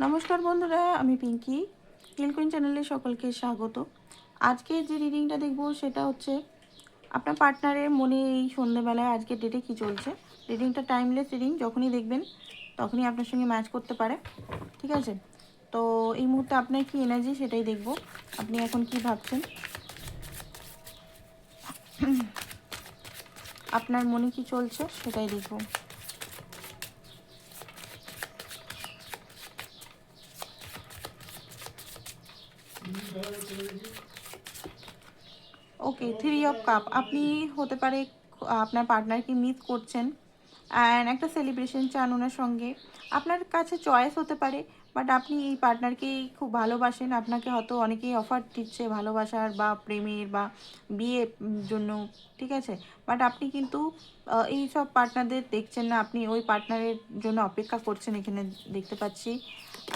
নমস্কার বন্ধুরা, আমি পিঙ্কি। হিল কুইন চ্যানেলে সকলকে স্বাগত। আজকে যে রিডিংটা দেখব সেটা হচ্ছে আপনার পার্টনারের মনে এই সন্ধ্যেবেলায় আজকের ডেটে কি চলছে। রিডিংটা টাইমলেস রিডিং, যখনই দেখবেন তখনই আপনার সঙ্গে ম্যাচ করতে পারে, ঠিক আছে? তো এই মুহূর্তে আপনার কি এনার্জি সেটাই দেখব। আপনি এখন কি ভাবছেন, আপনার মনে কি চলছে সেটাই দেখব। ওকে, 3 অফ কাপ। আপনি হতে পারে আপনার পার্টনারকে মিস করছেন অ্যান্ড একটা সেলিব্রেশন চান ওনার সঙ্গে। আপনার কাছে চয়েস হতে পারে, বাট আপনি এই পার্টনারকেই খুব ভালোবাসেন। আপনাকে হয়তো অনেকেই অফার দিচ্ছে ভালোবাসার বা প্রেমের বা বিয়ে জন্য, ঠিক আছে? বাট আপনি কিন্তু এই সব পার্টনারদের দেখছেন না, আপনি ওই পার্টনারের জন্য অপেক্ষা করছেন এখানে দেখতে পাচ্ছি।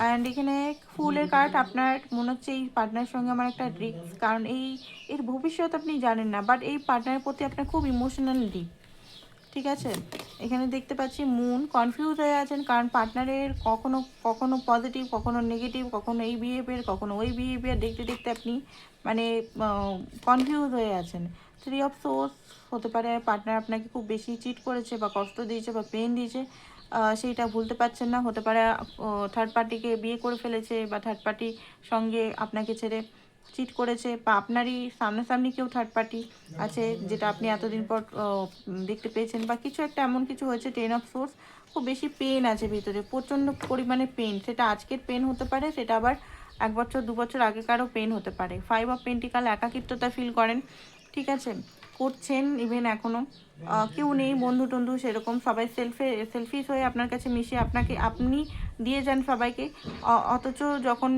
অ্যান্ড এখানে ফুলের কার্ড, আপনার মনে হচ্ছে এই পার্টনারের সঙ্গে আমার একটা রিস্ক, কারণ এর ভবিষ্যৎ আপনি জানেন না, বাট এই পার্টনারের প্রতি আপনার খুব ইমোশনাল ডিপ, ঠিক আছে? এখানে দেখতে পাচ্ছি মুন, কনফিউজ হয়ে আছেন, কারণ পার্টনারের কখনো কখনো পজিটিভ, কখনো নেগেটিভ, কখনো এই বিহেভিয়ার, কখনো ওই বিহেভিয়ার দেখতে দেখতে আপনি মানে কনফিউজ হয়ে আছেন। 3 অফ সোর্স হতে পারে পার্টনার আপনাকে খুব বেশি চিট করেছে বা কষ্ট দিয়েছে বা পেন দিয়েছে, সেইটা ভুলতে পারছেন না। হতে পারে থার্ড পার্টিকে বিয়ে করে ফেলেছে বা থার্ড পার্টির সঙ্গে আপনাকে ছেড়ে চিট করেছে, বা আপনারই সামনাসামনি কেউ থার্ড পার্টি আছে যেটা আপনি এতদিন পর দেখতে পেয়েছেন, বা কিছু একটা এমন কিছু হয়েছে। 10 অফ সোর্স, খুব বেশি পেন আছে ভিতরে, প্রচণ্ড পরিমাণে পেন। সেটা আজকের পেন হতে পারে, সেটা আবার 1 বছর 2 বছর আগেকারও পেন হতে পারে। 5 অফ পেন্টিকাল, একাকিত্বতা ফিল করেন, ঠিক আছে? করছেন ইভেন এখনও কেউ নেই, বন্ধু টন্ধু সেরকম, সবাই সেলফিশ হয়ে আপনার কাছে মিশে আপনি দিয়ে যান সবাইকে। অথচ যখন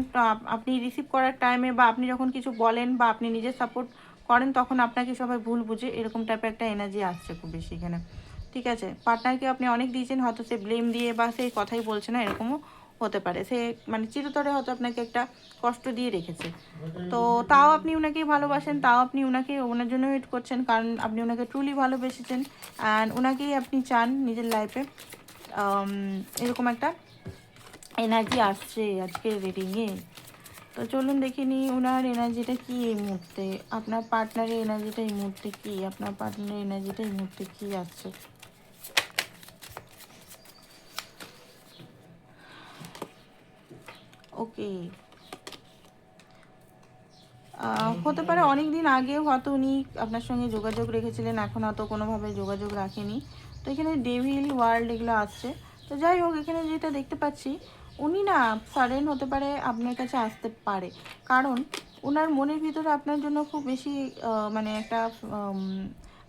আপনি রিসিভ করার টাইমে বা আপনি যখন কিছু বলেন বা আপনি নিজে সাপোর্ট করেন, তখন আপনাকে সবাই ভুল বুঝে, এরকম টাইপের একটা এনার্জি আসছে খুব বেশি এখানে, ঠিক আছে? পার্টনারকে আপনি অনেক দিয়েছেন, হয়তো সে ব্লেম দিয়ে বা সেই কথাই বলছে না, এরকমও হতে পারে। সে মানে চিরতরে হয়তো আপনাকে একটা কষ্ট দিয়ে রেখেছে। তো তাও আপনি ওনাকেই ভালোবাসেন, তাও আপনি ওনাকে ওনার জন্য ওয়েট করছেন, কারণ আপনি ওনাকে ট্রুলি ভালোবেসেছেন অ্যান্ড ওনাকেই আপনি চান নিজের লাইফে। এরকম একটা এনার্জি আসছে আজকের রিডিংয়ে। তো চলুন দেখে নিই ওনার এনার্জিটা কি এই মুহূর্তে, আপনার পার্টনারের এনার্জিটা এই মুহূর্তে কি, আপনার পার্টনারের এনার্জিটা এই মুহূর্তে কি আসছে। ওকে, হতে পারে অনেক দিন আগেও হয়তো উনি আপনার সঙ্গে যোগাযোগ রেখেছিলেন, এখন হয়তো কোনোভাবে যোগাযোগ রাখেনি। তো এখানে ডেভিল ওয়ার্ল্ড এগুলো আসছে। তো যাই হোক, এখানে যেটা দেখতে পাচ্ছি, উনি না সাডেন হতে পারে আপনার কাছে আসতে পারে, কারণ ওনার মনের ভিতরে আপনার জন্য খুব বেশি মানে একটা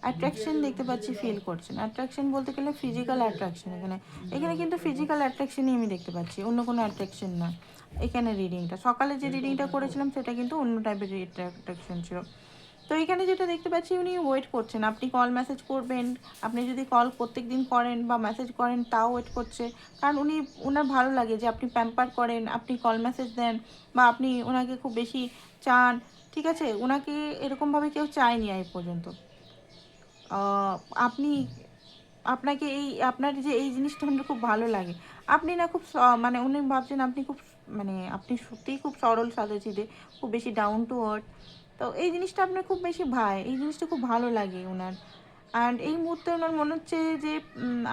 অ্যাট্রাকশন দেখতে পাচ্ছি, ফিল করছেন। অ্যাট্রাকশন বলতে গেলে ফিজিক্যাল অ্যাট্রাকশন, এখানে এখানে কিন্তু ফিজিক্যাল অ্যাট্রাকশনই আমি দেখতে পাচ্ছি, অন্য কোনো অ্যাট্রাকশন না। এখানে রিডিংটা সকালে যে রিডিংটা করেছিলাম সেটা কিন্তু অন্য টাইপের অ্যাট্রাকশন ছিল। তো এখানে যেটা দেখতে পাচ্ছি, উনি ওয়েট করছেন, আপনি কল মেসেজ করবেন। আপনি যদি কল প্রত্যেক দিন করেন বা মেসেজ করেন, তাও ওয়েট করছে, কারণ ওনার ভালো লাগে যে আপনি প্যাম্পার করেন, আপনি কল মেসেজ দেন, বা আপনি ওনাকে খুব বেশি চান, ঠিক আছে? ওনাকে এরকমভাবে কেউ চায়নি আজ পর্যন্ত। আপনি আপনাকে আপনার যে এই জিনিসটা আমার খুব ভালো লাগে। আপনি না খুব মানে উনি ভাবছেন আপনি খুব মানে আপনি সত্যিই খুব সরল সাদাসিধে, খুব বেশি ডাউন টু আর্থ। তো এই জিনিসটা আপনার খুব বেশি এই জিনিসটা খুব ভালো লাগে ওনার। অ্যান্ড এই মুহূর্তে ওনার মনে হচ্ছে যে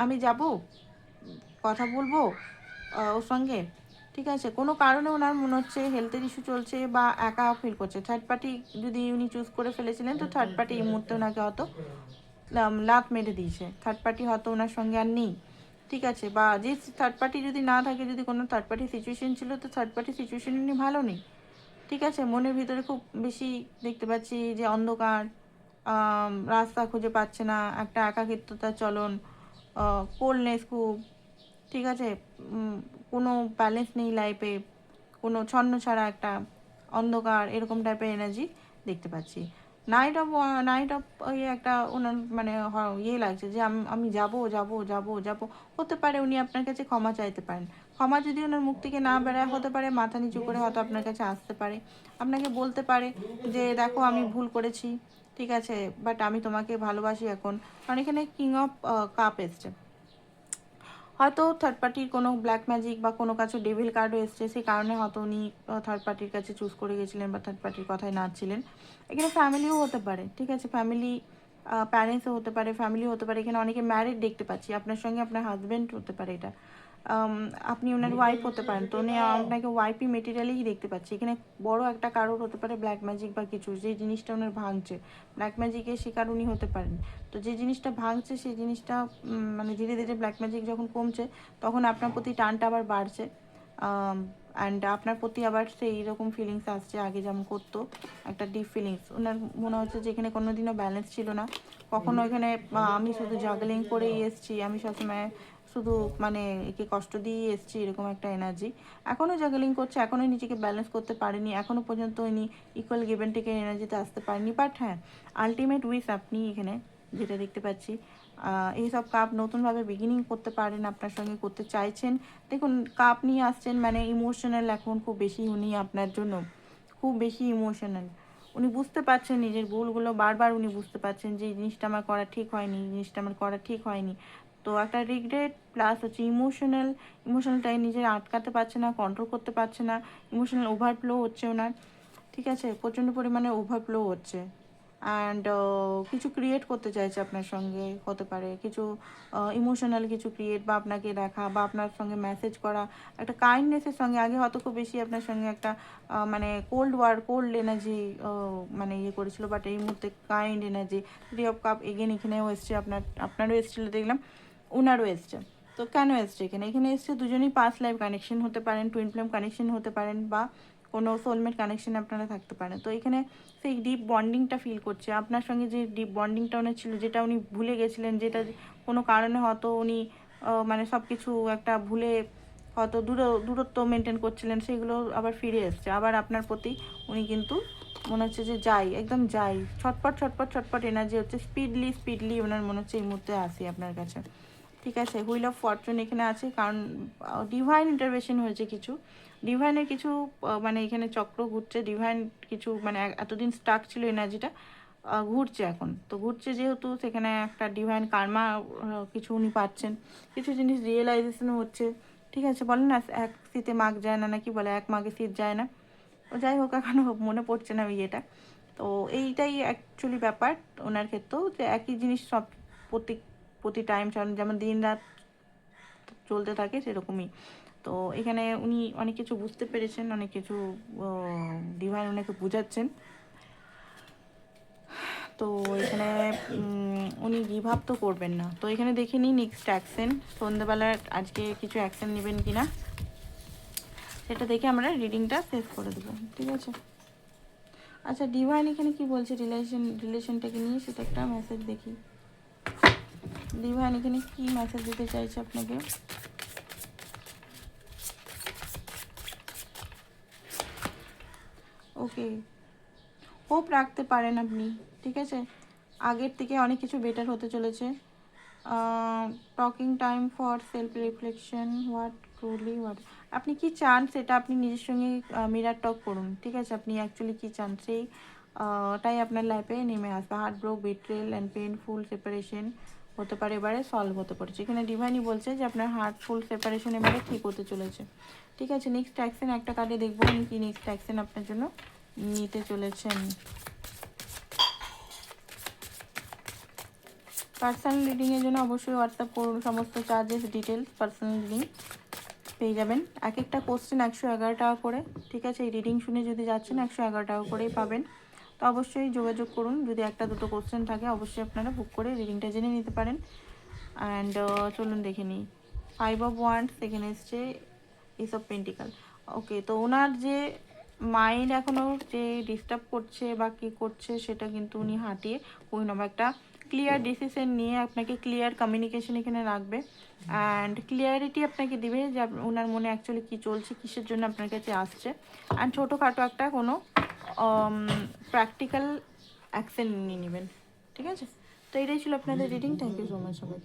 আমি যাব, কথা বলবো ওর সঙ্গে, ঠিক আছে? কোনো কারণে ওনার মনে হচ্ছে হেলথের ইস্যু চলছে বা একা ফিল করছে। থার্ড পার্টি যদি উনি চুজ করে ফেলেছিলেন, তো থার্ড পার্টি এই মুহূর্তে ওনাকে হয়তো লাত মেরে দিয়েছে। থার্ড পার্টি হয়তো ওনার সঙ্গে আর নেই, ঠিক আছে? বা যে থার্ড পার্টি যদি না থাকে, যদি কোনো থার্ড পার্টি সিচুয়েশন ছিল, তো থার্ড পার্টি সিচুয়েশন উনি ভালো নেই, ঠিক আছে? মনের ভিতরে খুব বেশি দেখতে পাচ্ছি যে অন্ধকার, রাস্তা খুঁজে পাচ্ছে না, একটা একাকিত্বতার চলন, কোল্ডনেস খুব, ঠিক আছে? কোনো ব্যালেন্স নেই লাইফে, কোনো ছন্ন ছাড়া একটা অন্ধকার, এরকম টাইপের এনার্জি দেখতে পাচ্ছি। নাইট অফ ইয়ে একটা ওনার মানে ইয়ে লাগছে যে আমি যাবো যাবো যাবো যাবো। হতে পারে উনি আপনার কাছে ক্ষমা চাইতে পারেন। ক্ষমা যদি ওনার মুখ থেকে না বেরোয়, হতে পারে মাথা নিচু করে হয়তো আপনার কাছে আসতে পারে, আপনাকে বলতে পারে যে দেখো আমি ভুল করেছি, ঠিক আছে, বাট আমি তোমাকে ভালোবাসি এখন। কারণ এখানে কিং অফ কাপ এসছে। হয়তো থার্ড পার্টির কোনো ব্ল্যাক ম্যাজিক বা কোনো কাছে ডেভিল কার্ডও এসছে, সেই কারণে হয়তো উনি থার্ড পার্টির কাছে চুজ করে গেছিলেন বা থার্ড পার্টির কথায় নাচছিলেন। এখানে ফ্যামিলিও হতে পারে, ঠিক আছে, ফ্যামিলি প্যারেন্টসও হতে পারে, ফ্যামিলিও হতে পারে। এখানে অনেকে ম্যারিড দেখতে পাচ্ছি, আপনার সঙ্গে আপনার হাজব্যান্ড হতে পারে এটা, আপনি ওনার ওয়াইফ হতে পারেন, তো উনি আপনাকে ওয়াইফই মেটেরিয়ালেই দেখতে পাচ্ছি। এখানে বড় একটা কারোর হতে পারে ব্ল্যাক ম্যাজিক বা কিছু, যে জিনিসটা ওনার ভাঙছে, ব্ল্যাক ম্যাজিকের শিকার উনি হতে পারেন। তো যে জিনিসটা ভাঙছে সেই জিনিসটা মানে ধীরে ধীরে ব্ল্যাক ম্যাজিক যখন কমছে তখন আপনার প্রতি টানটা আবার বাড়ছে, অ্যান্ড আপনার প্রতি আবার সেই রকম ফিলিংস আসছে আগে যেমন করতো, একটা ডিপ ফিলিংস। ওনার মনে হচ্ছে যে এখানে কোনো দিনও ব্যালেন্স ছিল না, কখনো এখানে আমি শুধু জাগলিং করেই এসেছি, আমি সবসময় শুধু মানে একে কষ্ট দিয়েই এসেছি, এরকম একটা এনার্জি। এখনও জাগলিং করছে, এখনও নিজেকে ব্যালেন্স করতে পারেনি, এখনও পর্যন্ত উনি ইকুয়াল গিভেন টেকের এনার্জিতে আসতে পারেনি। বাট হ্যাঁ, আলটিমেট উইশ আপনি এখানে যেটা দেখতে পাচ্ছি, এইসব কাপ নতুনভাবে বিগিনিং করতে পারেন, আপনার সঙ্গে করতে চাইছেন। দেখুন, কাপ নিয়ে আসছেন মানে ইমোশনাল এখন খুব বেশি উনি আপনার জন্য, খুব বেশি ইমোশনাল। উনি বুঝতে পারছেন নিজের ভুলগুলো, বারবার উনি বুঝতে পারছেন যে এই জিনিসটা আমার করা ঠিক হয়নি, এই জিনিসটা আমার করা ঠিক হয়নি। তো একটা রিগ্রেট প্লাস হচ্ছে ইমোশনালটাই নিজের আটকাতে পারছে না, কন্ট্রোল করতে পারছে না, ইমোশনাল ওভারফ্লো হচ্ছে ওনার, ঠিক আছে, প্রচণ্ড পরিমাণে ওভারফ্লো হচ্ছে। অ্যান্ড কিছু ক্রিয়েট করতে চাইছে আপনার সঙ্গে, হতে পারে কিছু ইমোশনাল কিছু ক্রিয়েট, বা আপনাকে দেখা, বা আপনার সঙ্গে মেসেজ করা একটা কাইন্ডনেসের সঙ্গে। আগে হয়তো খুব বেশি আপনার সঙ্গে একটা মানে কোল্ড এনার্জি মানে ইয়ে করেছিল, বাট এই মুহূর্তে kind energy. 3 of cup again এখানেও এসছে, আপনারও এসেছিলো দেখলাম, ওনারও এসছে। তো কেন এসছে এখানে এসছে দুজনেই পাস্ট লাইফ কানেকশন হতে পারেন, টুইন ফ্লেম কানেকশন হতে পারেন, বা কোনো সোলমেট কানেকশন আপনারা থাকতে পারেন। তো এখানে সেই ডিপ বন্ডিংটা ফিল করছে আপনার সঙ্গে, যে ডিপ বন্ডিংটা ওনার ছিল, যেটা উনি ভুলে গেছিলেন, যেটা কোনো কারণে হয়তো উনি মানে সব কিছু একটা ভুলে হয়তো দূরত্ব মেনটেন করছিলেন, সেগুলো আবার ফিরে এসছে। আবার আপনার প্রতি উনি কিন্তু মনে হচ্ছে যে একদম ছটপট ছটপট ছটপট এনার্জি হচ্ছে, স্পিডলি ওনার মনে হচ্ছে এই মুহূর্তে আসি আপনার কাছে, ঠিক আছে। হুইল অফ ফরচুন এখানে আছে, কারণ ডিভাইন ইন্টারভেনশন হয়েছে কিছু, ডিভাইনের কিছু মানে এখানে চক্র ঘুরছে, ডিভাইন কিছু মানে এতদিন স্টাক ছিল এনার্জিটা, ঘুরছে এখন। তো ঘুরছে যেহেতু, সেখানে একটা ডিভাইন কার্মা কিছু উনি পাচ্ছেন, কিছু জিনিস রিয়েলাইজেশনও হচ্ছে, ঠিক আছে। বলে না এক শীতে মাঘ যায় না, নাকি বলে এক মাঘে শীত যায় না, তো যাই হোক এখন মনে পড়ছে না ইয়েটা। তো এইটাই অ্যাকচুয়ালি ব্যাপার ওনার ক্ষেত্রেও, যে একই জিনিস সব প্রতি প্রতি টাইম, যেমন দিন রাত চলতে থাকে সেরকমই। তো এখানে উনি অনেক কিছু বুঝতে পেরেছেন, অনেক কিছু ডিভাইন ওনাকে বোঝাচ্ছেন। তো এখানে উনি গিভ আপ তো করবেন না। তো এখানে দেখে নিই নেক্সট অ্যাকশন, সন্ধ্যেবেলা আজকে কিছু অ্যাকশন নেবেন কি না, সেটা দেখে আমরা রিডিংটা শেষ করে দেবো, ঠিক আছে। আচ্ছা, ডিভাইন এখানে কি বলছে রিলেশনটাকে নিয়ে, সেটা একটা মেসেজ দেখি। ডিভাইন এখানে কি মেসেজ দিতে চাইছে আপনাকে? ওকে, হোপ রাখতে পারেন আপনি, ঠিক আছে, আগের থেকে অনেক কিছু বেটার হতে চলেছে। Talking time for self reflection, what আপনি কি চান সেটা আপনি নিজের সঙ্গে মিরার টক করুন, ঠিক আছে। আপনি অ্যাকচুয়ালি কী চান সেই টাই আপনার লাইফে নেমে আসবে। Heart broke, betrayal and painful separation হতে পারে, এবারে সলভ হতে পারছে। এখানে ডিভাইনই বলছে যে আপনার হার্টফুল সেপারেশন এবারে ঠিক হতে চলেছে, ঠিক আছে। নেক্সট অ্যাকশন একটা কার্ডে দেখবো আমি কি নেক্সট অ্যাকশন আপনার জন্য নিতে চলেছেন। পার্সোনাল রিডিংয়ের জন্য অবশ্যই হোয়াটসঅ্যাপ করুন, সমস্ত চার্জেস ডিটেলস পার্সোনাল রিডিং পেয়ে যাবেন। এক একটা কোশ্চেন 111 টাকা করে, ঠিক আছে। এই রিডিং শুনে যদি যাচ্ছেন 111 টাকা করেই পাবেন। তো অবশ্যই যোগাযোগ করুন, যদি একটা দুটো কোশ্চেন থাকে অবশ্যই আপনারা বুক করে রিডিংটা জেনে নিতে পারেন। অ্যান্ড চলুন দেখে নিই। 5 অফ ওয়ান্ডস এখানে এসছে, এস অফ পেন্টিকাল। ওকে, তো ওনার যে মাইন্ড এখনও যে ডিস্টার্ব করছে বা কী করছে, সেটা কিন্তু উনি হাঁটিয়ে কুইন অফ একটা ক্লিয়ার ডিসিশন নিয়ে আপনাকে ক্লিয়ার কমিউনিকেশন এখানে রাখবে, অ্যান্ড ক্লিয়ারিটি আপনাকে দিবে যে ওনার মনে অ্যাকচুয়ালি কী চলছে, কিসের জন্য আপনার কাছে আসছে। অ্যান্ড ছোটোখাটো একটা কোনো প্র্যাকটিক্যাল অ্যাকশন নিয়ে নেবেন, ঠিক আছে। তো এটাই ছিল আপনাদের reading. Thank you so much সবাইকে।